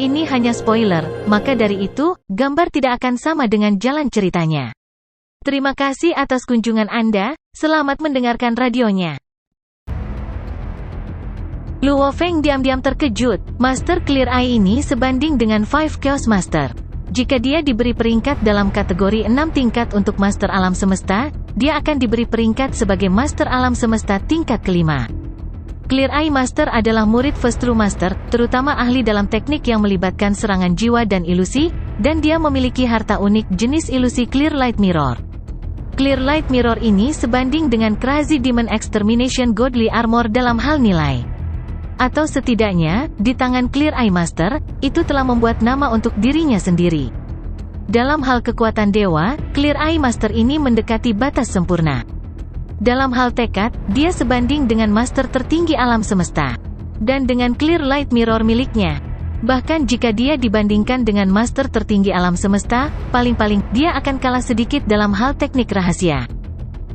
Ini hanya spoiler, maka dari itu, gambar tidak akan sama dengan jalan ceritanya. Terima kasih atas kunjungan Anda, selamat mendengarkan radionya. Luo Feng diam-diam terkejut, Master Clear Eye ini sebanding dengan Five Chaos Master. Jika dia diberi peringkat dalam kategori 6 tingkat untuk Master Alam Semesta, dia akan diberi peringkat sebagai Master Alam Semesta tingkat kelima. Clear Eye Master adalah murid First True Master, terutama ahli dalam teknik yang melibatkan serangan jiwa dan ilusi, dan dia memiliki harta unik jenis ilusi Clear Light Mirror. Clear Light Mirror ini sebanding dengan Crazy Demon Extermination Godly Armor dalam hal nilai. Atau setidaknya, di tangan Clear Eye Master, itu telah membuat nama untuk dirinya sendiri. Dalam hal kekuatan dewa, Clear Eye Master ini mendekati batas sempurna. Dalam hal tekad, dia sebanding dengan Master tertinggi alam semesta. Dan dengan Clear Light Mirror miliknya. Bahkan jika dia dibandingkan dengan Master tertinggi alam semesta, paling-paling, dia akan kalah sedikit dalam hal teknik rahasia.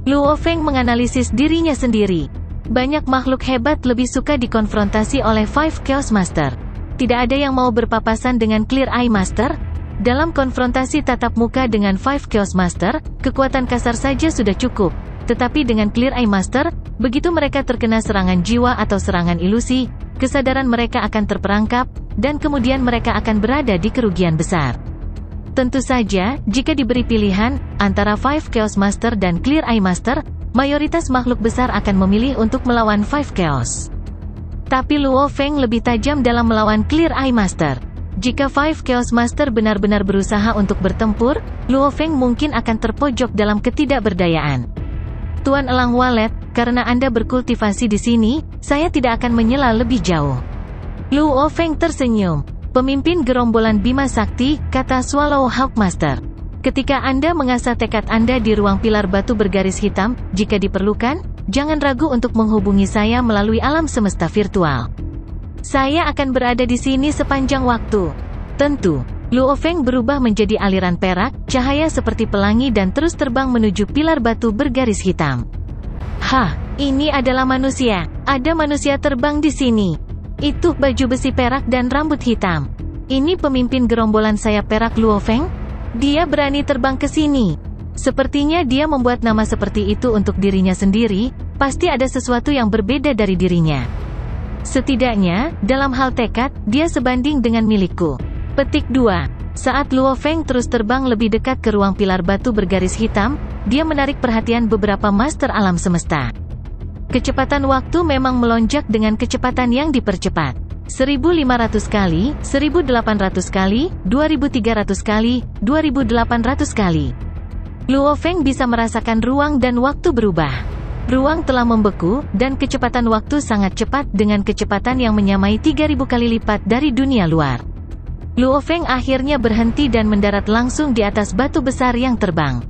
Luo Feng menganalisis dirinya sendiri. Banyak makhluk hebat lebih suka dikonfrontasi oleh Five Chaos Master. Tidak ada yang mau berpapasan dengan Clear Eye Master. Dalam konfrontasi tatap muka dengan Five Chaos Master, kekuatan kasar saja sudah cukup. Tetapi dengan Clear Eye Master, begitu mereka terkena serangan jiwa atau serangan ilusi, kesadaran mereka akan terperangkap, dan kemudian mereka akan berada di kerugian besar. Tentu saja, jika diberi pilihan, antara Five Chaos Master dan Clear Eye Master, mayoritas makhluk besar akan memilih untuk melawan Five Chaos. Tapi Luo Feng lebih tajam dalam melawan Clear Eye Master. Jika Five Chaos Master benar-benar berusaha untuk bertempur, Luo Feng mungkin akan terpojok dalam ketidakberdayaan. Tuan Elang Walet, karena Anda berkultivasi di sini, saya tidak akan menyela lebih jauh. Luo Feng tersenyum. Pemimpin gerombolan Bima Sakti, kata Swallow Hawk Master. Ketika Anda mengasah tekad Anda di ruang pilar batu bergaris hitam, jika diperlukan, jangan ragu untuk menghubungi saya melalui alam semesta virtual. Saya akan berada di sini sepanjang waktu. Tentu. Luo Feng berubah menjadi aliran perak, cahaya seperti pelangi dan terus terbang menuju pilar batu bergaris hitam. Hah, ini adalah manusia. Ada manusia terbang di sini. Itu baju besi perak dan rambut hitam. Ini pemimpin gerombolan sayap perak Luo Feng? Dia berani terbang ke sini. Sepertinya dia membuat nama seperti itu untuk dirinya sendiri, pasti ada sesuatu yang berbeda dari dirinya. Setidaknya, dalam hal tekad, dia sebanding dengan milikku. Petik 2. Saat Luo Feng terus terbang lebih dekat ke ruang pilar batu bergaris hitam, dia menarik perhatian beberapa master alam semesta. Kecepatan waktu memang melonjak dengan kecepatan yang dipercepat. 1500 kali, 1800 kali, 2300 kali, 2800 kali. Luo Feng bisa merasakan ruang dan waktu berubah. Ruang telah membeku, dan kecepatan waktu sangat cepat dengan kecepatan yang menyamai 3000 kali lipat dari dunia luar. Luo Feng akhirnya berhenti dan mendarat langsung di atas batu besar yang terbang.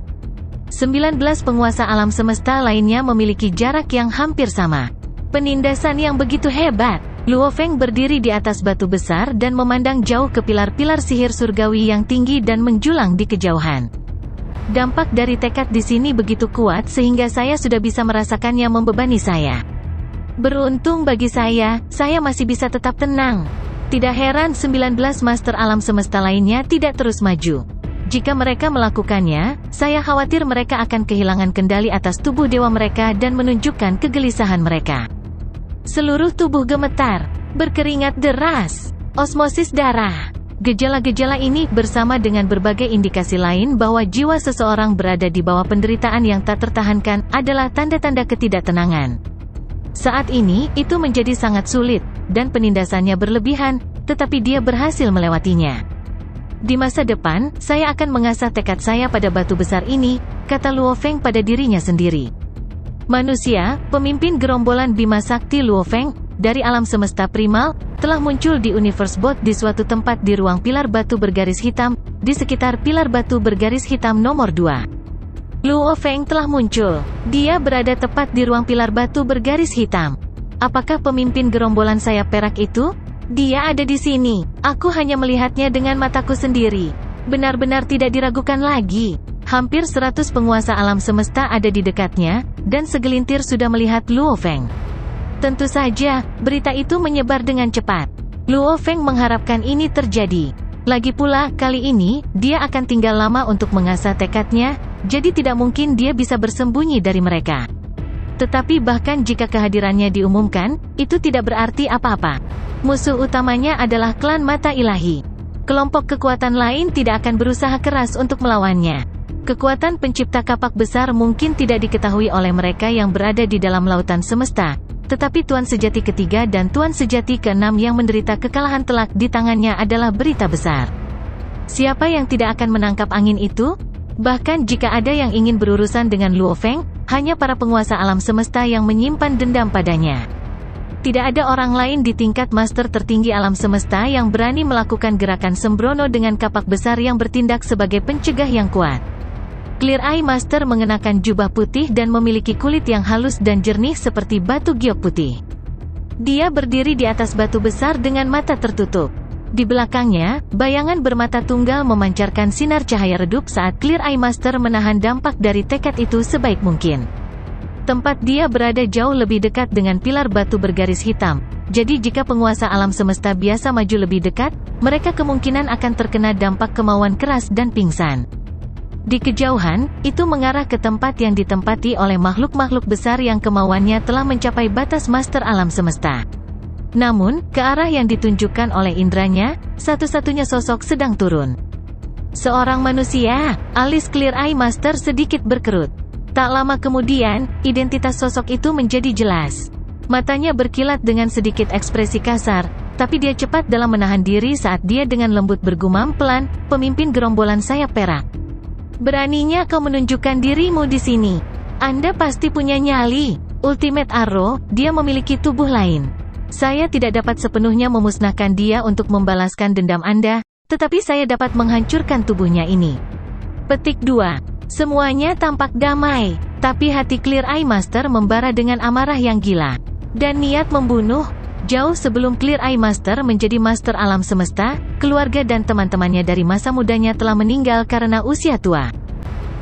19 penguasa alam semesta lainnya memiliki jarak yang hampir sama. Penindasan yang begitu hebat. Luo Feng berdiri di atas batu besar dan memandang jauh ke pilar-pilar sihir surgawi yang tinggi dan menjulang di kejauhan. Dampak dari tekad di sini begitu kuat sehingga saya sudah bisa merasakannya membebani saya. Beruntung bagi saya masih bisa tetap tenang. Tidak heran 19 master alam semesta lainnya tidak terus maju. Jika mereka melakukannya, saya khawatir mereka akan kehilangan kendali atas tubuh dewa mereka dan menunjukkan kegelisahan mereka. Seluruh tubuh gemetar, berkeringat deras, osmosis darah. Gejala-gejala ini bersama dengan berbagai indikasi lain bahwa jiwa seseorang berada di bawah penderitaan yang tak tertahankan adalah tanda-tanda ketidaktenangan. Saat ini, itu menjadi sangat sulit, dan penindasannya berlebihan, tetapi dia berhasil melewatinya. Di masa depan, saya akan mengasah tekad saya pada batu besar ini, kata Luo Feng pada dirinya sendiri. Manusia, pemimpin gerombolan Bima Sakti Luo Feng, dari alam semesta primal, telah muncul di Universe Bot di suatu tempat di ruang pilar batu bergaris hitam, di sekitar pilar batu bergaris hitam nomor 2. Luo Feng telah muncul. Dia berada tepat di ruang pilar batu bergaris hitam. Apakah pemimpin gerombolan sayap perak itu? Dia ada di sini. Aku hanya melihatnya dengan mataku sendiri. Benar-benar tidak diragukan lagi. Hampir 100 penguasa alam semesta ada di dekatnya, dan segelintir sudah melihat Luo Feng. Tentu saja, berita itu menyebar dengan cepat. Luo Feng mengharapkan ini terjadi. Lagi pula, kali ini, dia akan tinggal lama untuk mengasah tekadnya, jadi tidak mungkin dia bisa bersembunyi dari mereka. Tetapi bahkan jika kehadirannya diumumkan, itu tidak berarti apa-apa. Musuh utamanya adalah klan Mata Ilahi. Kelompok kekuatan lain tidak akan berusaha keras untuk melawannya. Kekuatan pencipta kapak besar mungkin tidak diketahui oleh mereka yang berada di dalam lautan semesta, tetapi Tuan Sejati ketiga dan Tuan Sejati keenam yang menderita kekalahan telak di tangannya adalah berita besar. Siapa yang tidak akan menangkap angin itu? Bahkan jika ada yang ingin berurusan dengan Luo Feng, hanya para penguasa alam semesta yang menyimpan dendam padanya. Tidak ada orang lain di tingkat master tertinggi alam semesta yang berani melakukan gerakan sembrono dengan kapak besar yang bertindak sebagai pencegah yang kuat. Clear Eye Master mengenakan jubah putih dan memiliki kulit yang halus dan jernih seperti batu giok putih. Dia berdiri di atas batu besar dengan mata tertutup. Di belakangnya, bayangan bermata tunggal memancarkan sinar cahaya redup saat Clear Eye Master menahan dampak dari tekad itu sebaik mungkin. Tempat dia berada jauh lebih dekat dengan pilar batu bergaris hitam, jadi jika penguasa alam semesta biasa maju lebih dekat, mereka kemungkinan akan terkena dampak kemauan keras dan pingsan. Di kejauhan, itu mengarah ke tempat yang ditempati oleh makhluk-makhluk besar yang kemauannya telah mencapai batas master alam semesta. Namun, ke arah yang ditunjukkan oleh indranya, satu-satunya sosok sedang turun. Seorang manusia, alis Clear Eye Master sedikit berkerut. Tak lama kemudian, identitas sosok itu menjadi jelas. Matanya berkilat dengan sedikit ekspresi kasar, tapi dia cepat dalam menahan diri saat dia dengan lembut bergumam pelan, "Pemimpin gerombolan sayap perak. Beraninya kau menunjukkan dirimu di sini. Anda pasti punya nyali. Ultimate Arrow, dia memiliki tubuh lain. Saya tidak dapat sepenuhnya memusnahkan dia untuk membalaskan dendam Anda, tetapi saya dapat menghancurkan tubuhnya ini." Petik 2. Semuanya tampak damai, tapi hati Clear Eye Master membara dengan amarah yang gila. Dan niat membunuh. Jauh sebelum Clear Eye Master menjadi master alam semesta, keluarga dan teman-temannya dari masa mudanya telah meninggal karena usia tua.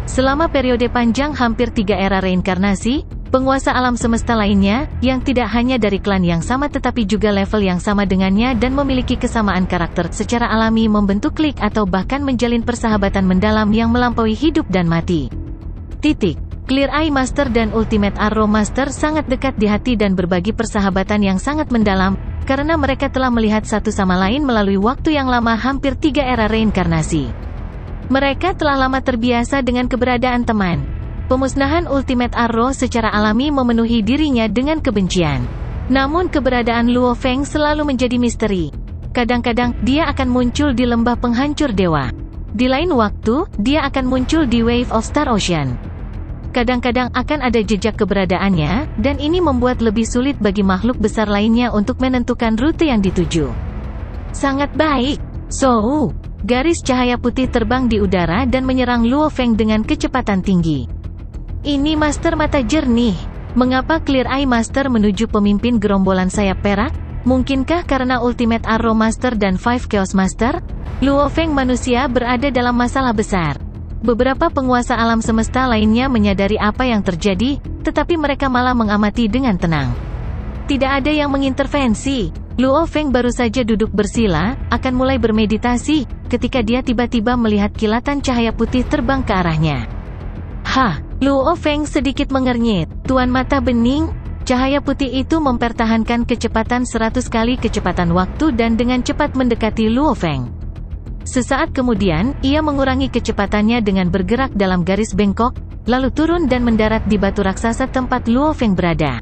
Selama periode panjang hampir 3 era reinkarnasi, penguasa alam semesta lainnya, yang tidak hanya dari klan yang sama tetapi juga level yang sama dengannya dan memiliki kesamaan karakter secara alami membentuk klik atau bahkan menjalin persahabatan mendalam yang melampaui hidup dan mati. Clear Eye Master dan Ultimate Arrow Master sangat dekat di hati dan berbagi persahabatan yang sangat mendalam, karena mereka telah melihat satu sama lain melalui waktu yang lama hampir 3 era reinkarnasi. Mereka telah lama terbiasa dengan keberadaan teman. Pemusnahan Ultimate Arrow secara alami memenuhi dirinya dengan kebencian. Namun keberadaan Luo Feng selalu menjadi misteri. Kadang-kadang, dia akan muncul di lembah penghancur dewa. Di lain waktu, dia akan muncul di Wave of Star Ocean. Kadang-kadang akan ada jejak keberadaannya, dan ini membuat lebih sulit bagi makhluk besar lainnya untuk menentukan rute yang dituju. Sangat baik. Garis cahaya putih terbang di udara dan menyerang Luo Feng dengan kecepatan tinggi. Ini Master Mata Jernih. Mengapa Clear Eye Master menuju pemimpin gerombolan sayap perak? Mungkinkah karena Ultimate Arrow Master dan Five Chaos Master? Luo Feng manusia berada dalam masalah besar. Beberapa penguasa alam semesta lainnya menyadari apa yang terjadi, tetapi mereka malah mengamati dengan tenang. Tidak ada yang mengintervensi. Luo Feng baru saja duduk bersila, akan mulai bermeditasi, ketika dia tiba-tiba melihat kilatan cahaya putih terbang ke arahnya. Luo Feng sedikit mengernyit. Tuan Mata Bening, cahaya putih itu mempertahankan kecepatan 100 kali kecepatan waktu dan dengan cepat mendekati Luo Feng. Sesaat kemudian, ia mengurangi kecepatannya dengan bergerak dalam garis bengkok, lalu turun dan mendarat di batu raksasa tempat Luo Feng berada.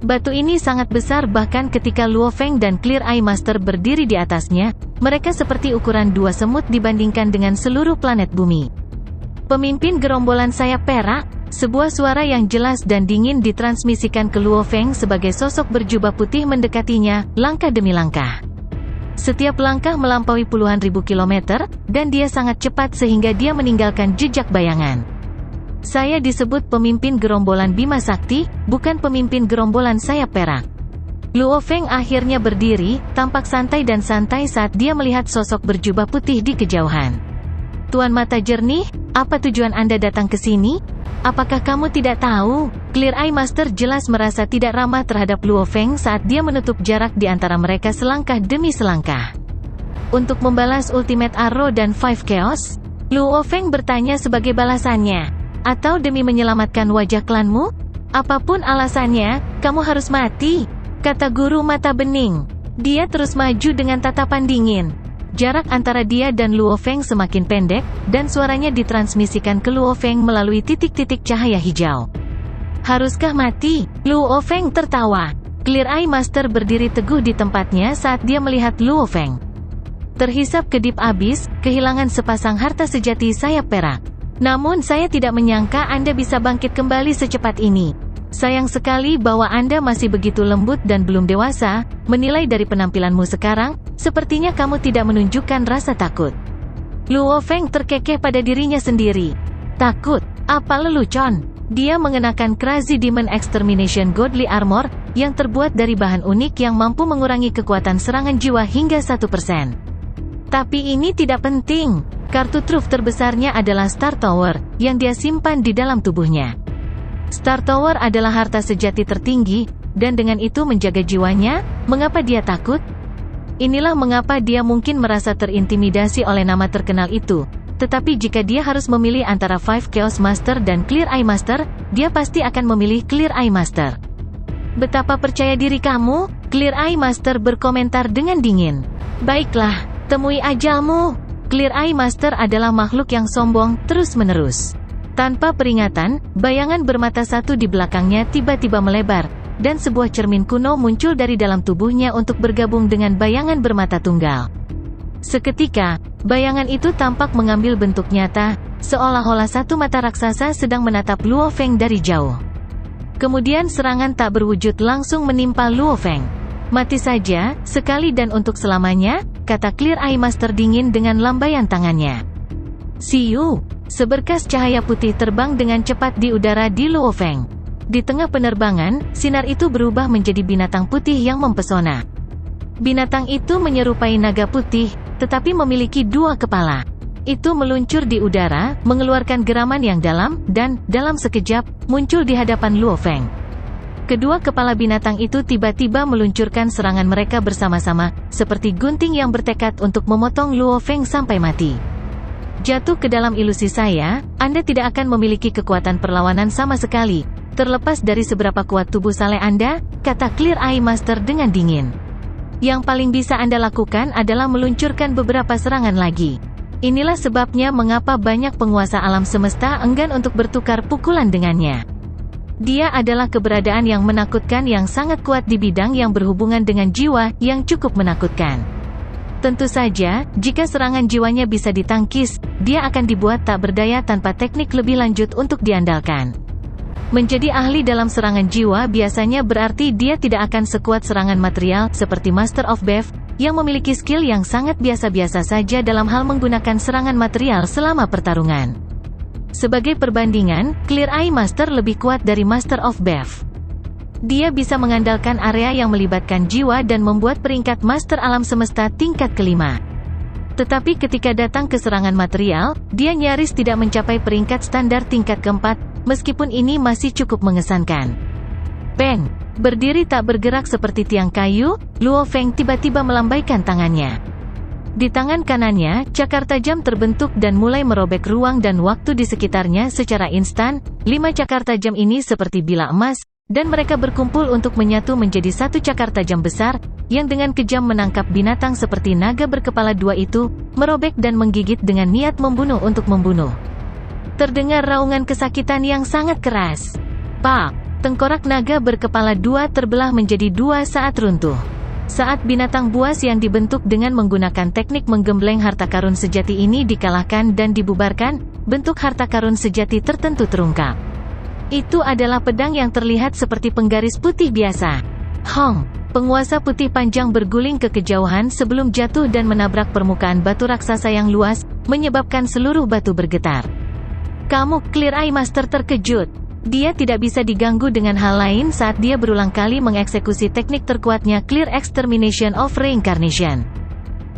Batu ini sangat besar bahkan ketika Luo Feng dan Clear Eye Master berdiri di atasnya, mereka seperti ukuran 2 semut dibandingkan dengan seluruh planet bumi. Pemimpin gerombolan sayap perak, sebuah suara yang jelas dan dingin ditransmisikan ke Luo Feng sebagai sosok berjubah putih mendekatinya, langkah demi langkah. Setiap langkah melampaui puluhan ribu kilometer, dan dia sangat cepat sehingga dia meninggalkan jejak bayangan. Saya disebut pemimpin gerombolan Bima Sakti, bukan pemimpin gerombolan sayap perak. Luo Feng akhirnya berdiri, tampak santai dan santai saat dia melihat sosok berjubah putih di kejauhan. Tuan Mata Jernih, apa tujuan Anda datang ke sini? Apakah kamu tidak tahu? Clear Eye Master jelas merasa tidak ramah terhadap Luo Feng saat dia menutup jarak di antara mereka selangkah demi selangkah. Untuk membalas Ultimate Arrow dan Five Chaos? Luo Feng bertanya sebagai balasannya. Atau demi menyelamatkan wajah klanmu? Apapun alasannya, kamu harus mati, kata guru mata bening. Dia terus maju dengan tatapan dingin. Jarak antara dia dan Luo Feng semakin pendek, dan suaranya ditransmisikan ke Luo Feng melalui titik-titik cahaya hijau. Haruskah mati? Luo Feng tertawa. Clear Eye Master berdiri teguh di tempatnya saat dia melihat Luo Feng. Terhisap kedip abis, kehilangan sepasang harta sejati sayap perak. Namun saya tidak menyangka Anda bisa bangkit kembali secepat ini. Sayang sekali bahwa Anda masih begitu lembut dan belum dewasa. Menilai dari penampilanmu sekarang, sepertinya kamu tidak menunjukkan rasa takut. Luo Feng terkekeh pada dirinya sendiri. Takut? Apa lelucon? Dia mengenakan Crazy Demon Extermination Godly Armor, yang terbuat dari bahan unik yang mampu mengurangi kekuatan serangan jiwa hingga 1%. Tapi ini tidak penting. Kartu truf terbesarnya adalah Star Tower, yang dia simpan di dalam tubuhnya. Star Tower adalah harta sejati tertinggi, dan dengan itu menjaga jiwanya. Mengapa dia takut? Inilah mengapa dia mungkin merasa terintimidasi oleh nama terkenal itu. Tetapi jika dia harus memilih antara Five Chaos Master dan Clear Eye Master, dia pasti akan memilih Clear Eye Master. Betapa percaya diri kamu? Clear Eye Master berkomentar dengan dingin. Baiklah, temui ajalmu. Clear Eye Master adalah makhluk yang sombong terus-menerus. Tanpa peringatan, bayangan bermata satu di belakangnya tiba-tiba melebar, dan sebuah cermin kuno muncul dari dalam tubuhnya untuk bergabung dengan bayangan bermata tunggal. Seketika, bayangan itu tampak mengambil bentuk nyata, seolah-olah satu mata raksasa sedang menatap Luo Feng dari jauh. Kemudian serangan tak berwujud langsung menimpa Luo Feng. Mati saja, sekali dan untuk selamanya, kata Clear Eye Master dingin dengan lambaian tangannya. Siu! Seberkas cahaya putih terbang dengan cepat di udara di Luo Feng. Di tengah penerbangan, sinar itu berubah menjadi binatang putih yang mempesona. Binatang itu menyerupai naga putih, tetapi memiliki dua kepala. Itu meluncur di udara, mengeluarkan geraman yang dalam, dan, dalam sekejap, muncul di hadapan Luo Feng. Kedua kepala binatang itu tiba-tiba meluncurkan serangan mereka bersama-sama, seperti gunting yang bertekad untuk memotong Luo Feng sampai mati. Jatuh ke dalam ilusi saya, Anda tidak akan memiliki kekuatan perlawanan sama sekali, terlepas dari seberapa kuat tubuh saleh Anda, kata Clear Eye Master dengan dingin. Yang paling bisa Anda lakukan adalah meluncurkan beberapa serangan lagi. Inilah sebabnya mengapa banyak penguasa alam semesta enggan untuk bertukar pukulan dengannya. Dia adalah keberadaan yang menakutkan yang sangat kuat di bidang yang berhubungan dengan jiwa yang cukup menakutkan. Tentu saja, jika serangan jiwanya bisa ditangkis, dia akan dibuat tak berdaya tanpa teknik lebih lanjut untuk diandalkan. Menjadi ahli dalam serangan jiwa biasanya berarti dia tidak akan sekuat serangan material seperti Master of Bev, yang memiliki skill yang sangat biasa-biasa saja dalam hal menggunakan serangan material selama pertarungan. Sebagai perbandingan, Clear Eye Master lebih kuat dari Master of Bev. Dia bisa mengandalkan area yang melibatkan jiwa dan membuat peringkat Master Alam Semesta tingkat kelima. Tetapi ketika datang ke serangan material, dia nyaris tidak mencapai peringkat standar tingkat keempat, meskipun ini masih cukup mengesankan. Peng! Berdiri tak bergerak seperti tiang kayu, Luo Feng tiba-tiba melambaikan tangannya. Di tangan kanannya, cakar tajam terbentuk dan mulai merobek ruang dan waktu di sekitarnya secara instan. 5 cakar tajam ini seperti bilah emas, dan mereka berkumpul untuk menyatu menjadi satu cakar tajam besar, yang dengan kejam menangkap binatang seperti naga berkepala dua itu, merobek dan menggigit dengan niat membunuh untuk membunuh. Terdengar raungan kesakitan yang sangat keras. Pak! Tengkorak naga berkepala dua terbelah menjadi dua saat runtuh. Saat binatang buas yang dibentuk dengan menggunakan teknik menggembleng harta karun sejati ini dikalahkan dan dibubarkan, bentuk harta karun sejati tertentu terungkap. Itu adalah pedang yang terlihat seperti penggaris putih biasa. Hong! Penguasa putih panjang berguling ke kejauhan sebelum jatuh dan menabrak permukaan batu raksasa yang luas, menyebabkan seluruh batu bergetar. Kamu, Clear Eye Master terkejut. Dia tidak bisa diganggu dengan hal lain saat dia berulang kali mengeksekusi teknik terkuatnya Clear Extermination of Reincarnation.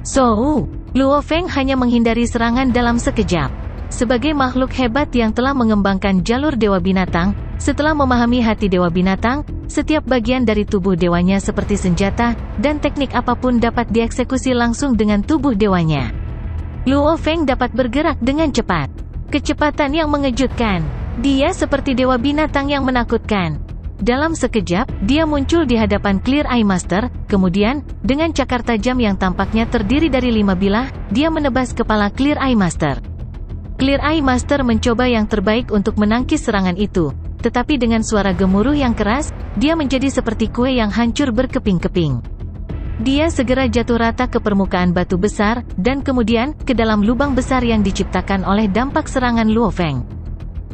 So, Luo Feng hanya menghindari serangan dalam sekejap. Sebagai makhluk hebat yang telah mengembangkan jalur Dewa Binatang, setelah memahami hati Dewa Binatang, setiap bagian dari tubuh dewanya seperti senjata, dan teknik apapun dapat dieksekusi langsung dengan tubuh dewanya. Luo Feng dapat bergerak dengan cepat. Kecepatan yang mengejutkan. Dia seperti Dewa Binatang yang menakutkan. Dalam sekejap, dia muncul di hadapan Clear Eye Master, kemudian, dengan cakar tajam yang tampaknya terdiri dari 5 bilah, dia menebas kepala Clear Eye Master. Clear Eye Master mencoba yang terbaik untuk menangkis serangan itu, tetapi dengan suara gemuruh yang keras, dia menjadi seperti kue yang hancur berkeping-keping. Dia segera jatuh rata ke permukaan batu besar, dan kemudian, ke dalam lubang besar yang diciptakan oleh dampak serangan Luo Feng.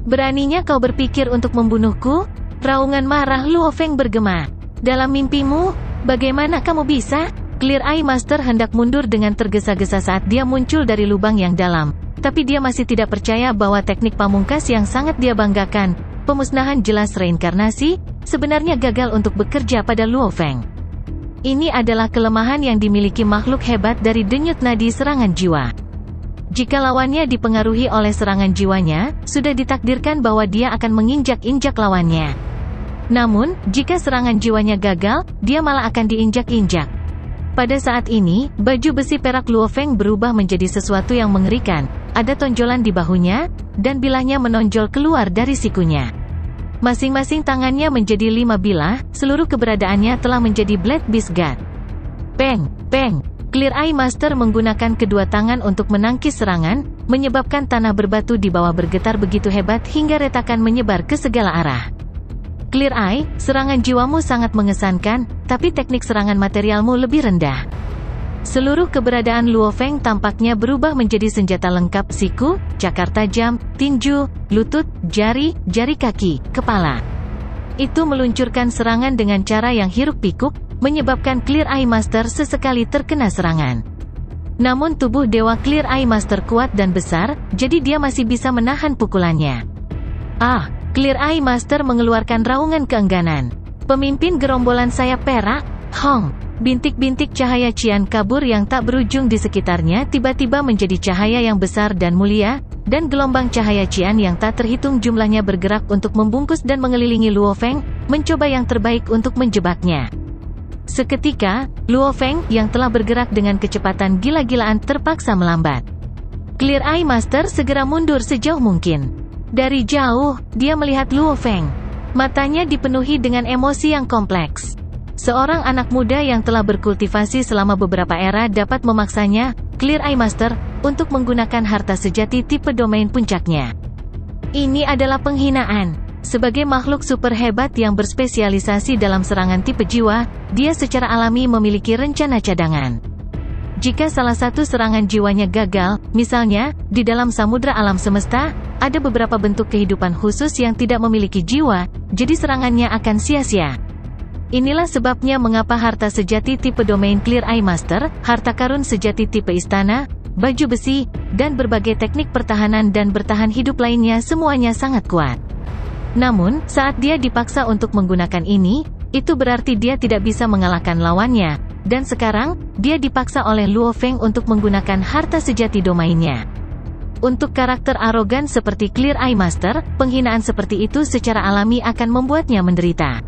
Beraninya kau berpikir untuk membunuhku? Raungan marah Luo Feng bergema. Dalam mimpimu? Bagaimana kamu bisa? Clear Eye Master hendak mundur dengan tergesa-gesa saat dia muncul dari lubang yang dalam. Tapi dia masih tidak percaya bahwa teknik pamungkas yang sangat dia banggakan, pemusnahan jelas reinkarnasi, sebenarnya gagal untuk bekerja pada Luo Feng. Ini adalah kelemahan yang dimiliki makhluk hebat dari denyut nadi serangan jiwa. Jika lawannya dipengaruhi oleh serangan jiwanya, sudah ditakdirkan bahwa dia akan menginjak-injak lawannya. Namun, jika serangan jiwanya gagal, dia malah akan diinjak-injak. Pada saat ini, baju besi perak Luo Feng berubah menjadi sesuatu yang mengerikan. Ada tonjolan di bahunya, dan bilahnya menonjol keluar dari sikunya. Masing-masing tangannya menjadi 5 bilah, seluruh keberadaannya telah menjadi Black Beast God. Peng, peng. Clear Eye Master menggunakan kedua tangan untuk menangkis serangan, menyebabkan tanah berbatu di bawah bergetar begitu hebat hingga retakan menyebar ke segala arah. Clear Eye, serangan jiwamu sangat mengesankan, tapi teknik serangan materialmu lebih rendah. Seluruh keberadaan Luo Feng tampaknya berubah menjadi senjata lengkap siku, cakar tajam, tinju, lutut, jari, jari kaki, kepala. Itu meluncurkan serangan dengan cara yang hiruk-pikuk, menyebabkan Clear Eye Master sesekali terkena serangan. Namun tubuh Dewa Clear Eye Master kuat dan besar, jadi dia masih bisa menahan pukulannya. Ah! Clear Eye Master mengeluarkan raungan keengganan. Pemimpin gerombolan sayap perak, Hong. Bintik-bintik cahaya cian kabur yang tak berujung di sekitarnya tiba-tiba menjadi cahaya yang besar dan mulia, dan gelombang cahaya cian yang tak terhitung jumlahnya bergerak untuk membungkus dan mengelilingi Luo Feng, mencoba yang terbaik untuk menjebaknya. Seketika, Luo Feng, yang telah bergerak dengan kecepatan gila-gilaan terpaksa melambat. Clear Eye Master segera mundur sejauh mungkin. Dari jauh, dia melihat Luo Feng. Matanya dipenuhi dengan emosi yang kompleks. Seorang anak muda yang telah berkultivasi selama beberapa era dapat memaksanya, Clear Eye Master, untuk menggunakan harta sejati tipe domain puncaknya. Ini adalah penghinaan. Sebagai makhluk super hebat yang berspesialisasi dalam serangan tipe jiwa, dia secara alami memiliki rencana cadangan. Jika salah satu serangan jiwanya gagal, misalnya, di dalam samudra alam semesta, ada beberapa bentuk kehidupan khusus yang tidak memiliki jiwa, jadi serangannya akan sia-sia. Inilah sebabnya mengapa harta sejati tipe domain Clear Eye Master, harta karun sejati tipe istana, baju besi, dan berbagai teknik pertahanan dan bertahan hidup lainnya semuanya sangat kuat. Namun, saat dia dipaksa untuk menggunakan ini, itu berarti dia tidak bisa mengalahkan lawannya, dan sekarang, dia dipaksa oleh Luo Feng untuk menggunakan harta sejati domainnya. Untuk karakter arogan seperti Clear Eye Master, penghinaan seperti itu secara alami akan membuatnya menderita.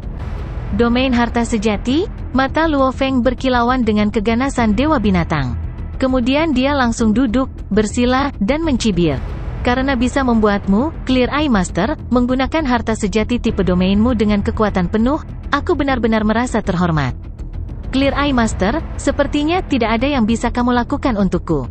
Domain harta sejati, mata Luo Feng berkilauan dengan keganasan Dewa Binatang. Kemudian dia langsung duduk, bersila, dan mencibir. Karena bisa membuatmu, Clear Eye Master, menggunakan harta sejati tipe domainmu dengan kekuatan penuh, aku benar-benar merasa terhormat. Clear Eye Master, sepertinya tidak ada yang bisa kamu lakukan untukku.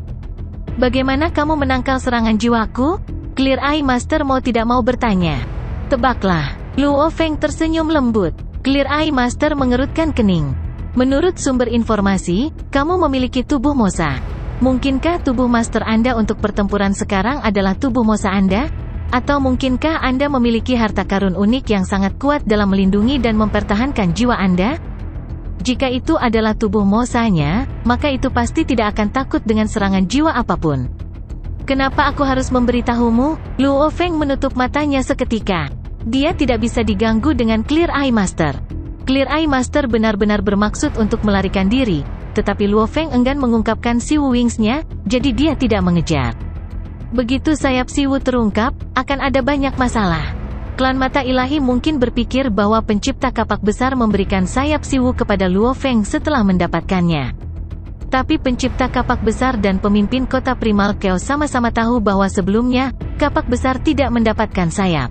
Bagaimana kamu menangkal serangan jiwaku? Clear Eye Master mau tidak mau bertanya. Tebaklah. Luo Feng tersenyum lembut. Clear Eye Master mengerutkan kening. Menurut sumber informasi, kamu memiliki tubuh Mosa. Mungkinkah tubuh Master Anda untuk pertempuran sekarang adalah tubuh Mosa Anda? Atau mungkinkah Anda memiliki harta karun unik yang sangat kuat dalam melindungi dan mempertahankan jiwa Anda? Jika itu adalah tubuh Mosanya, maka itu pasti tidak akan takut dengan serangan jiwa apapun. Kenapa aku harus memberitahumu? Luo Feng menutup matanya seketika. Dia tidak bisa diganggu dengan Clear Eye Master. Clear Eye Master benar-benar bermaksud untuk melarikan diri, tetapi Luo Feng enggan mengungkapkan si Wu Wingsnya, jadi dia tidak mengejar. Begitu sayap Siwu terungkap, akan ada banyak masalah. Klan Mata Ilahi mungkin berpikir bahwa pencipta kapak besar memberikan sayap Siwu kepada Luo Feng setelah mendapatkannya. Tapi pencipta kapak besar dan pemimpin kota Primal Chaos sama-sama tahu bahwa sebelumnya, kapak besar tidak mendapatkan sayap.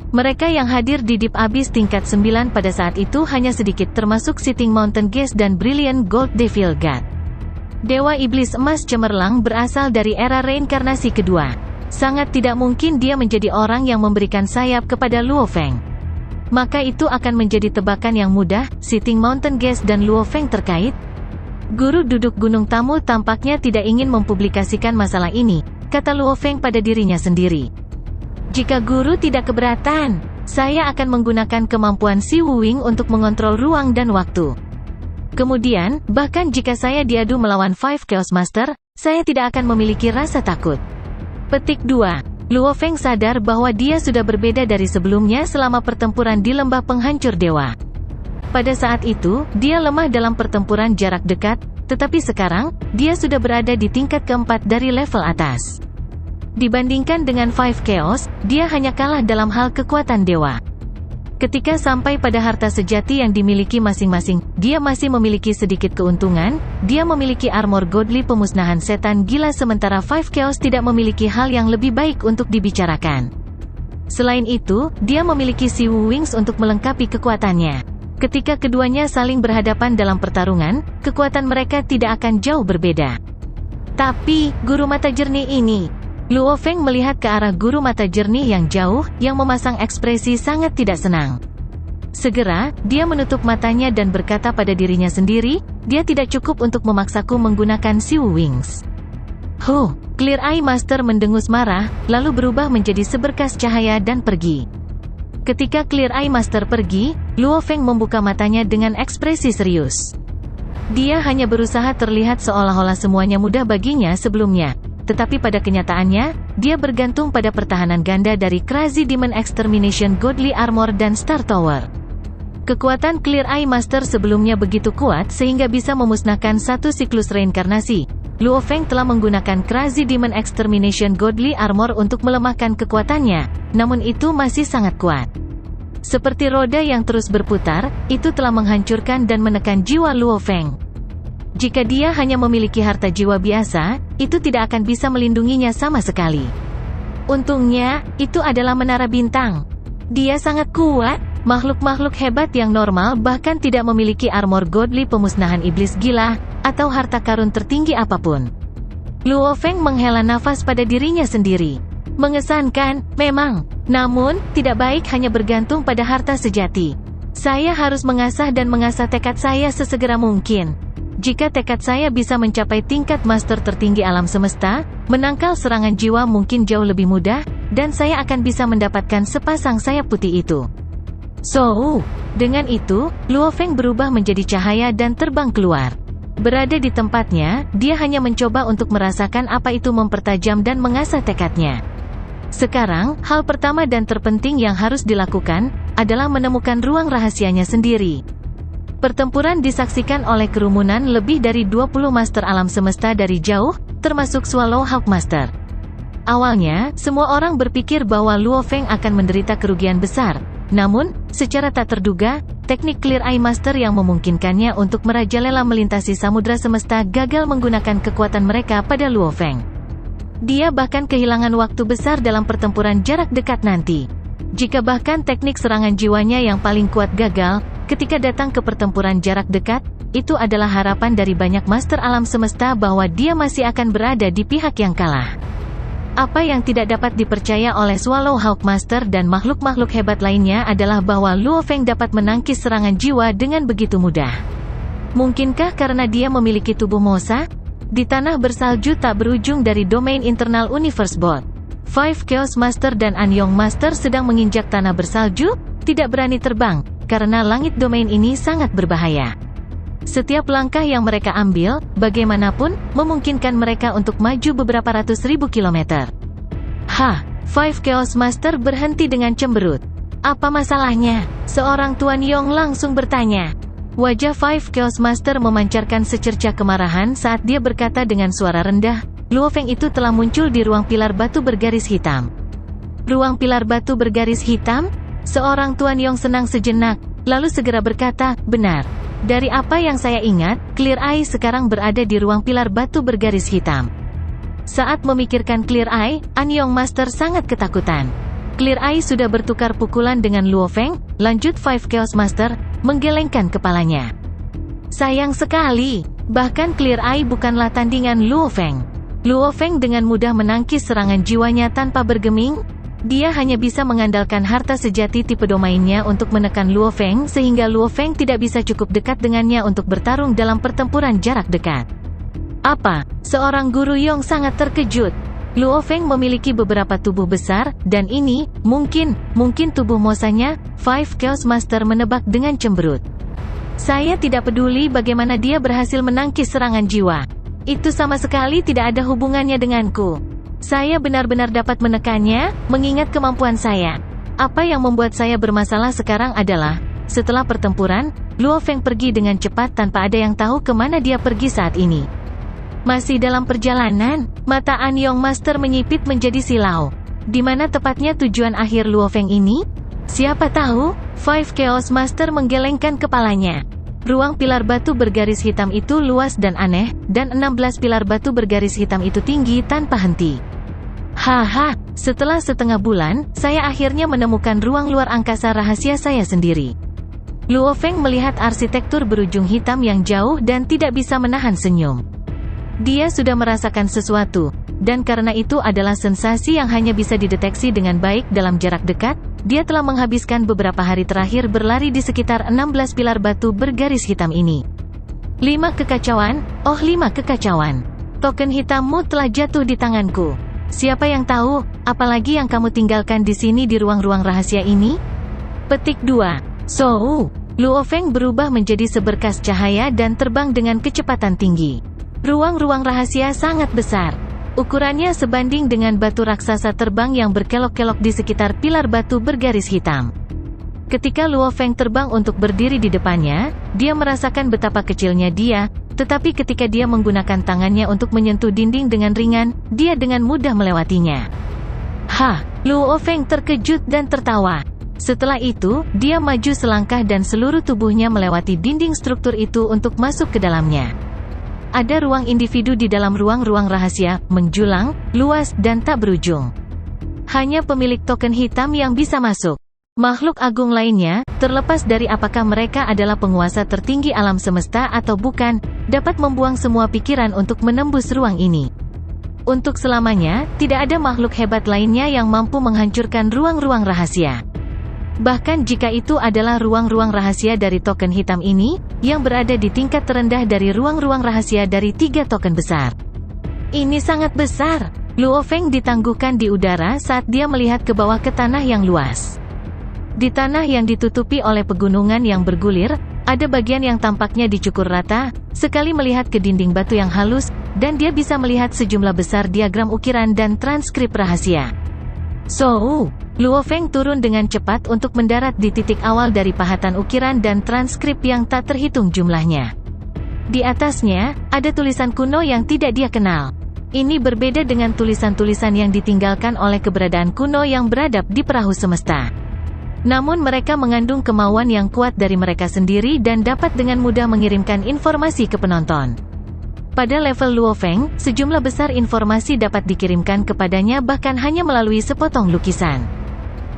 Mereka yang hadir di Deep Abyss tingkat 9 pada saat itu hanya sedikit, termasuk Sitting Mountain Gaze dan Brilliant Gold Devil God. Dewa Iblis Emas Cemerlang berasal dari era reinkarnasi kedua. Sangat tidak mungkin dia menjadi orang yang memberikan sayap kepada Luo Feng. Maka itu akan menjadi tebakan yang mudah, Sitting Mountain Gaze dan Luo Feng terkait. Guru duduk Gunung Tamu tampaknya tidak ingin mempublikasikan masalah ini, kata Luo Feng pada dirinya sendiri. Jika guru tidak keberatan, saya akan menggunakan kemampuan Si Wu Wing untuk mengontrol ruang dan waktu. Kemudian, bahkan jika saya diadu melawan Five Chaos Master, saya tidak akan memiliki rasa takut. Petik 2. Luo Feng sadar bahwa dia sudah berbeda dari sebelumnya selama pertempuran di Lembah Penghancur Dewa. Pada saat itu, dia lemah dalam pertempuran jarak dekat, tetapi sekarang, dia sudah berada di tingkat keempat dari level atas. Dibandingkan dengan Five Chaos, dia hanya kalah dalam hal kekuatan dewa. Ketika sampai pada harta sejati yang dimiliki masing-masing, dia masih memiliki sedikit keuntungan, dia memiliki armor godly pemusnahan setan gila sementara Five Chaos tidak memiliki hal yang lebih baik untuk dibicarakan. Selain itu, dia memiliki Si Wu Wings untuk melengkapi kekuatannya. Ketika keduanya saling berhadapan dalam pertarungan, kekuatan mereka tidak akan jauh berbeda. Tapi, guru mata jernih ini. Luo Feng melihat ke arah guru mata jernih yang jauh, yang memasang ekspresi sangat tidak senang. Segera, dia menutup matanya dan berkata pada dirinya sendiri, dia tidak cukup untuk memaksaku menggunakan Si Wu Wings. Clear Eye Master mendengus marah, lalu berubah menjadi seberkas cahaya dan pergi. Ketika Clear Eye Master pergi, Luo Feng membuka matanya dengan ekspresi serius. Dia hanya berusaha terlihat seolah-olah semuanya mudah baginya sebelumnya, tetapi pada kenyataannya, dia bergantung pada pertahanan ganda dari Crazy Demon Extermination Godly Armor dan Star Tower. Kekuatan Clear Eye Master sebelumnya begitu kuat sehingga bisa memusnahkan satu siklus reinkarnasi. Luo Feng telah menggunakan Crazy Demon Extermination Godly Armor untuk melemahkan kekuatannya, namun itu masih sangat kuat. Seperti roda yang terus berputar, itu telah menghancurkan dan menekan jiwa Luo Feng. Jika dia hanya memiliki harta jiwa biasa, itu tidak akan bisa melindunginya sama sekali. Untungnya, itu adalah menara bintang. Dia sangat kuat, makhluk-makhluk hebat yang normal bahkan tidak memiliki armor godly pemusnahan iblis gila, atau harta karun tertinggi apapun. Luo Feng menghela nafas pada dirinya sendiri. Mengesankan, memang. Namun, tidak baik hanya bergantung pada harta sejati. Saya harus mengasah dan mengasah tekad saya sesegera mungkin. Jika tekad saya bisa mencapai tingkat master tertinggi alam semesta, menangkal serangan jiwa mungkin jauh lebih mudah, dan saya akan bisa mendapatkan sepasang sayap putih itu. Dengan itu, Luo Feng berubah menjadi cahaya dan terbang keluar. Berada di tempatnya, dia hanya mencoba untuk merasakan apa itu mempertajam dan mengasah tekadnya. Sekarang, hal pertama dan terpenting yang harus dilakukan, adalah menemukan ruang rahasianya sendiri. Pertempuran disaksikan oleh kerumunan lebih dari 20 master alam semesta dari jauh, termasuk Swallow Hawk Master. Awalnya, semua orang berpikir bahwa Luo Feng akan menderita kerugian besar. Namun, secara tak terduga, teknik Clear Eye Master yang memungkinkannya untuk merajalela melintasi samudra semesta gagal menggunakan kekuatan mereka pada Luo Feng. Dia bahkan kehilangan waktu besar dalam pertempuran jarak dekat nanti. Jika bahkan teknik serangan jiwanya yang paling kuat gagal, ketika datang ke pertempuran jarak dekat, itu adalah harapan dari banyak master alam semesta bahwa dia masih akan berada di pihak yang kalah. Apa yang tidak dapat dipercaya oleh Swallow Hawk Master dan makhluk-makhluk hebat lainnya adalah bahwa Luo Feng dapat menangkis serangan jiwa dengan begitu mudah. Mungkinkah karena dia memiliki tubuh Mosa? Di tanah bersalju tak berujung dari domain internal Universe Bot, Five Chaos Master dan Anyong Master sedang menginjak tanah bersalju, tidak berani terbang, karena langit domain ini sangat berbahaya. Setiap langkah yang mereka ambil, bagaimanapun, memungkinkan mereka untuk maju beberapa ratus ribu kilometer. Five Chaos Master berhenti dengan cemberut. Apa masalahnya? Seorang Tuan Yong langsung bertanya. Wajah Five Chaos Master memancarkan secercah kemarahan saat dia berkata dengan suara rendah, Luo Feng itu telah muncul di ruang pilar batu bergaris hitam. Ruang pilar batu bergaris hitam? Seorang Tuan Yong senang sejenak, lalu segera berkata, benar. Dari apa yang saya ingat, Clear Eye sekarang berada di ruang pilar batu bergaris hitam. Saat memikirkan Clear Eye, An Yong Master sangat ketakutan. Clear Eye sudah bertukar pukulan dengan Luo Feng, lanjut Five Chaos Master, menggelengkan kepalanya. Sayang sekali, bahkan Clear Eye bukanlah tandingan Luo Feng. Luo Feng dengan mudah menangkis serangan jiwanya tanpa bergeming. Dia hanya bisa mengandalkan harta sejati tipe domainnya untuk menekan Luo Feng sehingga Luo Feng tidak bisa cukup dekat dengannya untuk bertarung dalam pertempuran jarak dekat. Apa? Seorang guru Yong sangat terkejut. Luo Feng memiliki beberapa tubuh besar, dan ini, mungkin tubuh mosanya. Five Chaos Master menebak dengan cemberut. Saya tidak peduli bagaimana dia berhasil menangkis serangan jiwa. Itu sama sekali tidak ada hubungannya denganku. Saya benar-benar dapat menekannya, mengingat kemampuan saya. Apa yang membuat saya bermasalah sekarang adalah, setelah pertempuran, Luo Feng pergi dengan cepat tanpa ada yang tahu kemana dia pergi saat ini. Masih dalam perjalanan, mata An Yong Master menyipit menjadi silau. Di mana tepatnya tujuan akhir Luo Feng ini? Siapa tahu? Five Chaos Master menggelengkan kepalanya. Ruang pilar batu bergaris hitam itu luas dan aneh, dan 16 pilar batu bergaris hitam itu tinggi tanpa henti. Haha, setelah setengah bulan, saya akhirnya menemukan ruang luar angkasa rahasia saya sendiri. Luo Feng melihat arsitektur berujung hitam yang jauh dan tidak bisa menahan senyum. Dia sudah merasakan sesuatu, dan karena itu adalah sensasi yang hanya bisa dideteksi dengan baik dalam jarak dekat. Dia telah menghabiskan beberapa hari terakhir berlari di sekitar 16 pilar batu bergaris hitam ini. 5 kekacauan, oh 5 kekacauan. Token hitammu telah jatuh di tanganku. Siapa yang tahu, apalagi yang kamu tinggalkan di sini di ruang-ruang rahasia ini? Petik 2. So, Luo Feng berubah menjadi seberkas cahaya dan terbang dengan kecepatan tinggi. Ruang-ruang rahasia sangat besar. Ukurannya sebanding dengan batu raksasa terbang yang berkelok-kelok di sekitar pilar batu bergaris hitam. Ketika Luo Feng terbang untuk berdiri di depannya, dia merasakan betapa kecilnya dia, tetapi ketika dia menggunakan tangannya untuk menyentuh dinding dengan ringan, dia dengan mudah melewatinya. Hah, Luo Feng terkejut dan tertawa. Setelah itu, dia maju selangkah dan seluruh tubuhnya melewati dinding struktur itu untuk masuk ke dalamnya. Ada ruang individu di dalam ruang-ruang rahasia, menjulang, luas, dan tak berujung. Hanya pemilik token hitam yang bisa masuk. Makhluk agung lainnya, terlepas dari apakah mereka adalah penguasa tertinggi alam semesta atau bukan, dapat membuang semua pikiran untuk menembus ruang ini. Untuk selamanya, tidak ada makhluk hebat lainnya yang mampu menghancurkan ruang-ruang rahasia. Bahkan jika itu adalah ruang-ruang rahasia dari token hitam ini, yang berada di tingkat terendah dari ruang-ruang rahasia dari 3 token besar. Ini sangat besar. Luo Feng ditangguhkan di udara saat dia melihat ke bawah ke tanah yang luas. Di tanah yang ditutupi oleh pegunungan yang bergulir, ada bagian yang tampaknya dicukur rata, sekali melihat ke dinding batu yang halus, dan dia bisa melihat sejumlah besar diagram ukiran dan transkrip rahasia. So, Luo Feng turun dengan cepat untuk mendarat di titik awal dari pahatan ukiran dan transkrip yang tak terhitung jumlahnya. Di atasnya, ada tulisan kuno yang tidak dia kenal. Ini berbeda dengan tulisan-tulisan yang ditinggalkan oleh keberadaan kuno yang beradab di perahu semesta. Namun mereka mengandung kemauan yang kuat dari mereka sendiri dan dapat dengan mudah mengirimkan informasi ke penonton. Pada level Luo Feng, sejumlah besar informasi dapat dikirimkan kepadanya bahkan hanya melalui sepotong lukisan.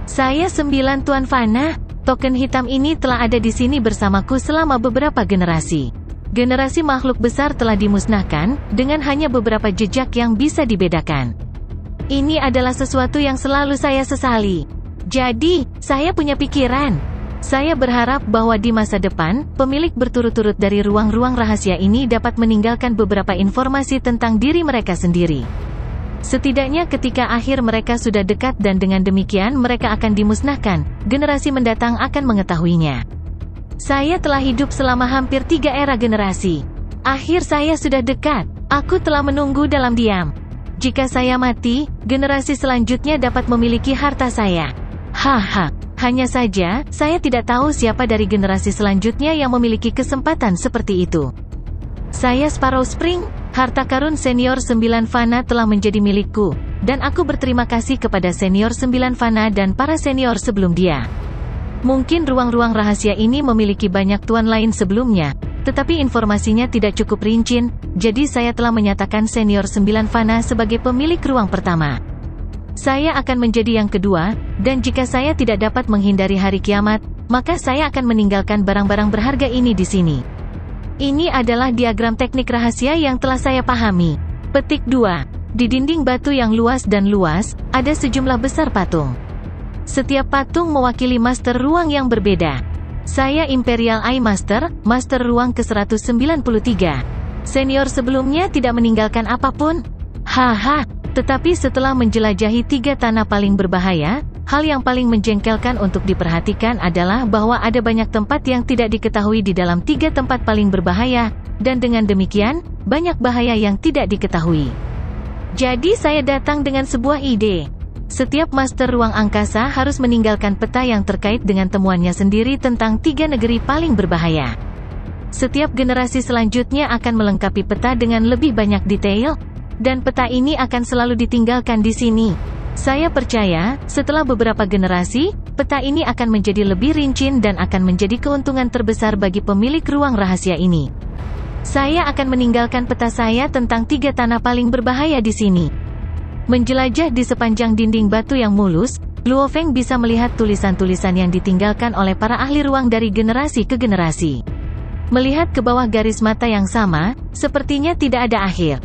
Saya 9 Tuan Fana, token hitam ini telah ada di sini bersamaku selama beberapa generasi. Generasi makhluk besar telah dimusnahkan, dengan hanya beberapa jejak yang bisa dibedakan. Ini adalah sesuatu yang selalu saya sesali. Jadi, saya punya pikiran. Saya berharap bahwa di masa depan, pemilik berturut-turut dari ruang-ruang rahasia ini dapat meninggalkan beberapa informasi tentang diri mereka sendiri. Setidaknya ketika akhir mereka sudah dekat dan dengan demikian mereka akan dimusnahkan, generasi mendatang akan mengetahuinya. Saya telah hidup selama hampir 3 era generasi. Akhir saya sudah dekat. Aku telah menunggu dalam diam. Jika saya mati, generasi selanjutnya dapat memiliki harta saya. Haha. Hanya saja, saya tidak tahu siapa dari generasi selanjutnya yang memiliki kesempatan seperti itu. Saya Sparrow Spring, harta karun senior 9 Fana telah menjadi milikku, dan aku berterima kasih kepada senior 9 Fana dan para senior sebelum dia. Mungkin ruang-ruang rahasia ini memiliki banyak tuan lain sebelumnya, tetapi informasinya tidak cukup rinci, jadi saya telah menyatakan senior 9 Fana sebagai pemilik ruang pertama. Saya akan menjadi yang kedua, dan jika saya tidak dapat menghindari hari kiamat, maka saya akan meninggalkan barang-barang berharga ini di sini. Ini adalah diagram teknik rahasia yang telah saya pahami. Petik 2. Di dinding batu yang luas dan luas, ada sejumlah besar patung. Setiap patung mewakili master ruang yang berbeda. Saya Imperial Eye Master, master ruang ke-193. Senior sebelumnya tidak meninggalkan apapun. Haha, tetapi setelah menjelajahi 3 tanah paling berbahaya, hal yang paling menjengkelkan untuk diperhatikan adalah bahwa ada banyak tempat yang tidak diketahui di dalam 3 tempat paling berbahaya, dan dengan demikian, banyak bahaya yang tidak diketahui. Jadi saya datang dengan sebuah ide. Setiap master ruang angkasa harus meninggalkan peta yang terkait dengan temuannya sendiri tentang 3 negeri paling berbahaya. Setiap generasi selanjutnya akan melengkapi peta dengan lebih banyak detail, dan peta ini akan selalu ditinggalkan di sini. Saya percaya, setelah beberapa generasi, peta ini akan menjadi lebih rinci dan akan menjadi keuntungan terbesar bagi pemilik ruang rahasia ini. Saya akan meninggalkan peta saya tentang 3 tanah paling berbahaya di sini. Menjelajah di sepanjang dinding batu yang mulus, Luo Feng bisa melihat tulisan-tulisan yang ditinggalkan oleh para ahli ruang dari generasi ke generasi. Melihat ke bawah garis mata yang sama, sepertinya tidak ada akhir.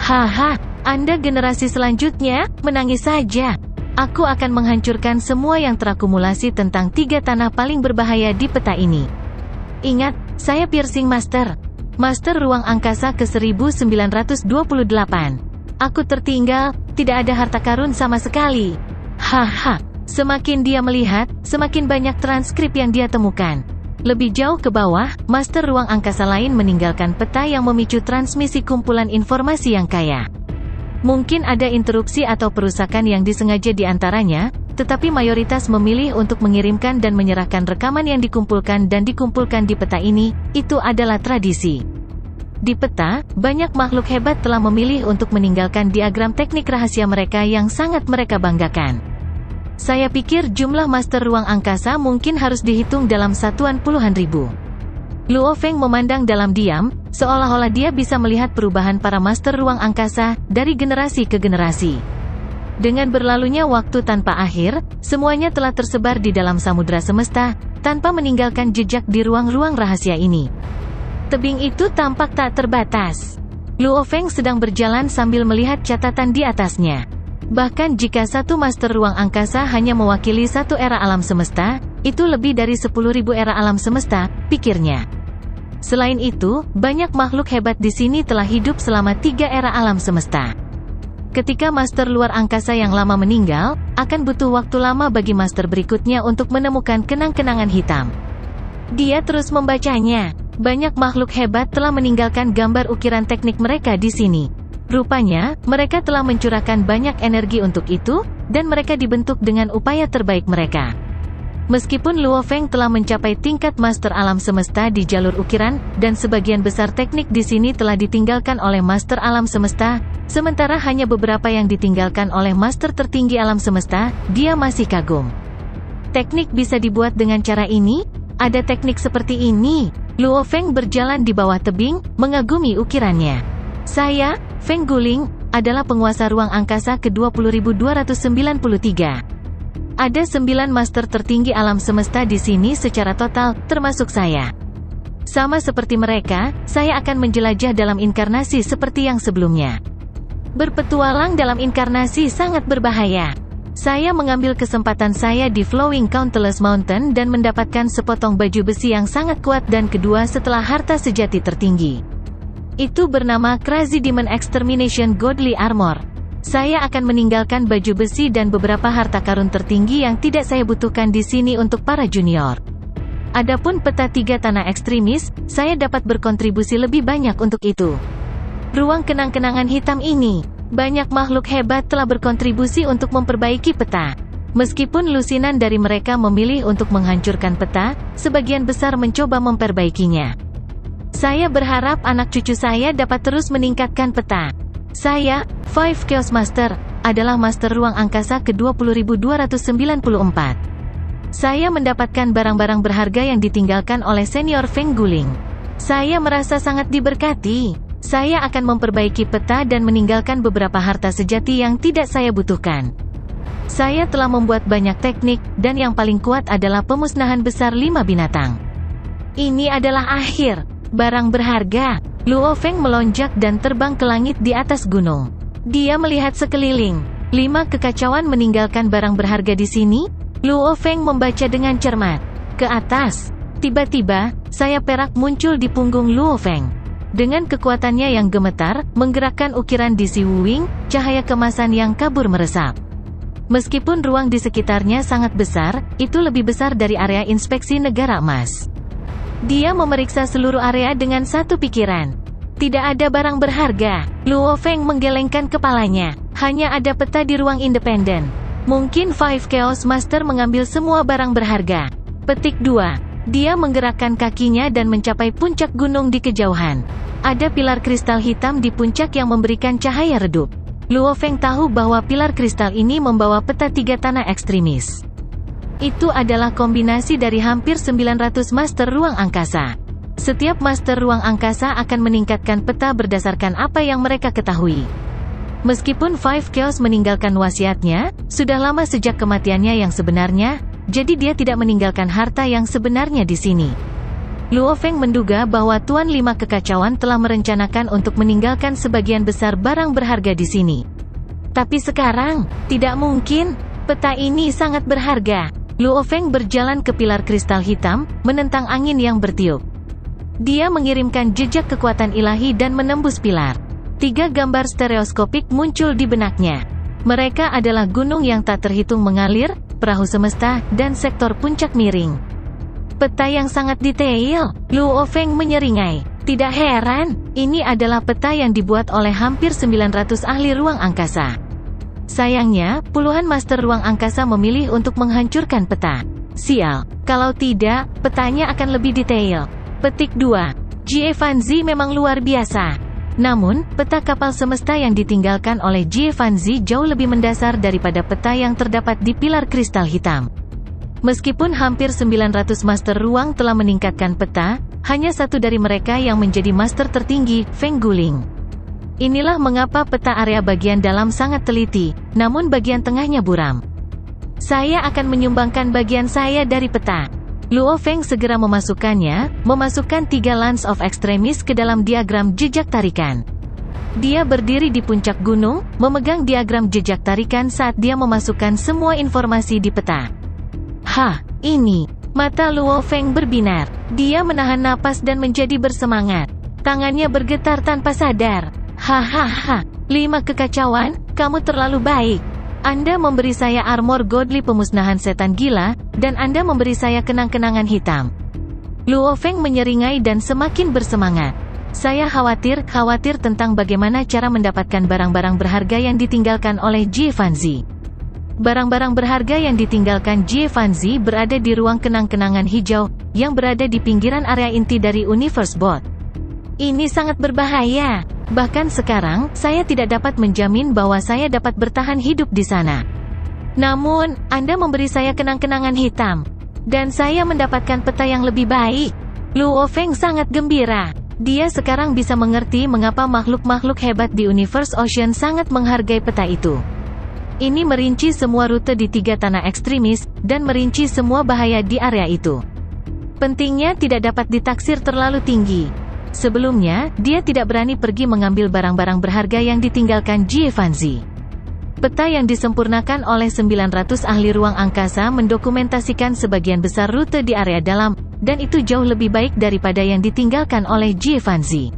Haha, Anda generasi selanjutnya, menangis saja. Aku akan menghancurkan semua yang terakumulasi tentang 3 tanah paling berbahaya di peta ini. Ingat, saya Piercing Master. Master ruang angkasa ke-1928. Aku tertinggal, tidak ada harta karun sama sekali. Haha, semakin dia melihat, semakin banyak transkrip yang dia temukan. Lebih jauh ke bawah, master ruang angkasa lain meninggalkan peta yang memicu transmisi kumpulan informasi yang kaya. Mungkin ada interupsi atau perusakan yang disengaja di antaranya, tetapi mayoritas memilih untuk mengirimkan dan menyerahkan rekaman yang dikumpulkan dan dikumpulkan di peta ini. Itu adalah tradisi. Di peta, banyak makhluk hebat telah memilih untuk meninggalkan diagram teknik rahasia mereka yang sangat mereka banggakan. Saya pikir jumlah master ruang angkasa mungkin harus dihitung dalam satuan puluhan ribu. Luo Feng memandang dalam diam, seolah-olah dia bisa melihat perubahan para master ruang angkasa dari generasi ke generasi. Dengan berlalunya waktu tanpa akhir, semuanya telah tersebar di dalam samudera semesta, tanpa meninggalkan jejak di ruang-ruang rahasia ini. Tebing itu tampak tak terbatas. Luo Feng sedang berjalan sambil melihat catatan di atasnya. Bahkan jika satu master ruang angkasa hanya mewakili satu era alam semesta, itu lebih dari 10.000 era alam semesta, pikirnya. Selain itu, banyak makhluk hebat di sini telah hidup selama 3 era alam semesta. Ketika master luar angkasa yang lama meninggal, akan butuh waktu lama bagi master berikutnya untuk menemukan kenang-kenangan hitam. Dia terus membacanya. Banyak makhluk hebat telah meninggalkan gambar ukiran teknik mereka di sini. Rupanya, mereka telah mencurahkan banyak energi untuk itu, dan mereka dibentuk dengan upaya terbaik mereka. Meskipun Luo Feng telah mencapai tingkat master alam semesta di jalur ukiran, dan sebagian besar teknik di sini telah ditinggalkan oleh master alam semesta, sementara hanya beberapa yang ditinggalkan oleh master tertinggi alam semesta, dia masih kagum. Teknik bisa dibuat dengan cara ini? Ada teknik seperti ini? Luo Feng berjalan di bawah tebing, mengagumi ukirannya. Saya, Feng Guling, adalah penguasa ruang angkasa ke-20.293. Ada 9 master tertinggi alam semesta di sini secara total, termasuk saya. Sama seperti mereka, saya akan menjelajah dalam inkarnasi seperti yang sebelumnya. Berpetualang dalam inkarnasi sangat berbahaya. Saya mengambil kesempatan saya di Flowing Countless Mountain dan mendapatkan sepotong baju besi yang sangat kuat dan kedua setelah harta sejati tertinggi. Itu bernama Crazy Demon Extermination Godly Armor. Saya akan meninggalkan baju besi dan beberapa harta karun tertinggi yang tidak saya butuhkan di sini untuk para junior. Adapun peta 3 tanah ekstremis, saya dapat berkontribusi lebih banyak untuk itu. Ruang kenang-kenangan hitam ini. Banyak makhluk hebat telah berkontribusi untuk memperbaiki peta. Meskipun lusinan dari mereka memilih untuk menghancurkan peta, sebagian besar mencoba memperbaikinya. Saya berharap anak cucu saya dapat terus meningkatkan peta. Saya, Five Chaos Master, adalah Master Ruang Angkasa ke-20.294. Saya mendapatkan barang-barang berharga yang ditinggalkan oleh Senior Feng Guling. Saya merasa sangat diberkati. Saya akan memperbaiki peta dan meninggalkan beberapa harta sejati yang tidak saya butuhkan. Saya telah membuat banyak teknik, dan yang paling kuat adalah pemusnahan besar 5 binatang. Ini adalah akhir. Barang berharga. Luo Feng melonjak dan terbang ke langit di atas gunung. Dia melihat sekeliling. 5 kekacauan meninggalkan barang berharga di sini. Luo Feng membaca dengan cermat. Ke atas. Tiba-tiba, sayap perak muncul di punggung Luo Feng. Dengan kekuatannya yang gemetar, menggerakkan ukiran di Si Wuwing, cahaya kemasan yang kabur meresap. Meskipun ruang di sekitarnya sangat besar, itu lebih besar dari area inspeksi negara emas. Dia memeriksa seluruh area dengan satu pikiran. Tidak ada barang berharga. Luo Feng menggelengkan kepalanya. Hanya ada peta di ruang independen. Mungkin Five Chaos Master mengambil semua barang berharga. Petik 2. Dia menggerakkan kakinya dan mencapai puncak gunung di kejauhan. Ada pilar kristal hitam di puncak yang memberikan cahaya redup. Luo Feng tahu bahwa pilar kristal ini membawa peta 3 tanah ekstremis. Itu adalah kombinasi dari hampir 900 master ruang angkasa. Setiap master ruang angkasa akan meningkatkan peta berdasarkan apa yang mereka ketahui. Meskipun Five Chaos meninggalkan wasiatnya, sudah lama sejak kematiannya yang sebenarnya, jadi dia tidak meninggalkan harta yang sebenarnya di sini. Luo Feng menduga bahwa Tuan 5 Kekacauan telah merencanakan untuk meninggalkan sebagian besar barang berharga di sini. Tapi sekarang, tidak mungkin. Peta ini sangat berharga. Luo Feng berjalan ke pilar kristal hitam, menentang angin yang bertiup. Dia mengirimkan jejak kekuatan ilahi dan menembus pilar. 3 gambar stereoskopik muncul di benaknya. Mereka adalah gunung yang tak terhitung mengalir, perahu semesta, dan sektor puncak miring. Peta yang sangat detail. Luo Feng menyeringai. Tidak heran, ini adalah peta yang dibuat oleh hampir 900 ahli ruang angkasa. Sayangnya, puluhan master ruang angkasa memilih untuk menghancurkan peta. Sial, kalau tidak, petanya akan lebih detail. Petik 2. Jie Fanzi memang luar biasa. Namun, peta kapal semesta yang ditinggalkan oleh Jie Fanzi jauh lebih mendasar daripada peta yang terdapat di pilar kristal hitam. Meskipun hampir 900 master ruang telah meningkatkan peta, hanya satu dari mereka yang menjadi master tertinggi, Feng Guling. Inilah mengapa peta area bagian dalam sangat teliti, namun bagian tengahnya buram. Saya akan menyumbangkan bagian saya dari peta. Luo Feng segera memasukkan 3 Lance of Extremis ke dalam diagram jejak tarikan. Dia berdiri di puncak gunung, memegang diagram jejak tarikan saat dia memasukkan semua informasi di peta. Hah, ini. Mata Luo Feng berbinar. Dia menahan napas dan menjadi bersemangat. Tangannya bergetar tanpa sadar. Hahaha, 5 kekacauan, kamu terlalu baik. Anda memberi saya armor godly pemusnahan setan gila, dan Anda memberi saya kenang-kenangan hitam. Luo Feng menyeringai dan semakin bersemangat. Saya khawatir tentang bagaimana cara mendapatkan barang-barang berharga yang ditinggalkan oleh Jie Fanzi. Barang-barang berharga yang ditinggalkan Jie Fanzi berada di ruang kenang-kenangan hijau, yang berada di pinggiran area inti dari Universe Bot. Ini sangat berbahaya. Bahkan sekarang, saya tidak dapat menjamin bahwa saya dapat bertahan hidup di sana. Namun, Anda memberi saya kenang-kenangan hitam. Dan saya mendapatkan peta yang lebih baik. Luo Feng sangat gembira. Dia sekarang bisa mengerti mengapa makhluk-makhluk hebat di Universe Ocean sangat menghargai peta itu. Ini merinci semua rute di 3 tanah ekstremis, dan merinci semua bahaya di area itu. Pentingnya tidak dapat ditaksir terlalu tinggi. Sebelumnya, dia tidak berani pergi mengambil barang-barang berharga yang ditinggalkan Jie Fanzi. Peta yang disempurnakan oleh 900 ahli ruang angkasa mendokumentasikan sebagian besar rute di area dalam, dan itu jauh lebih baik daripada yang ditinggalkan oleh Jie Fanzi.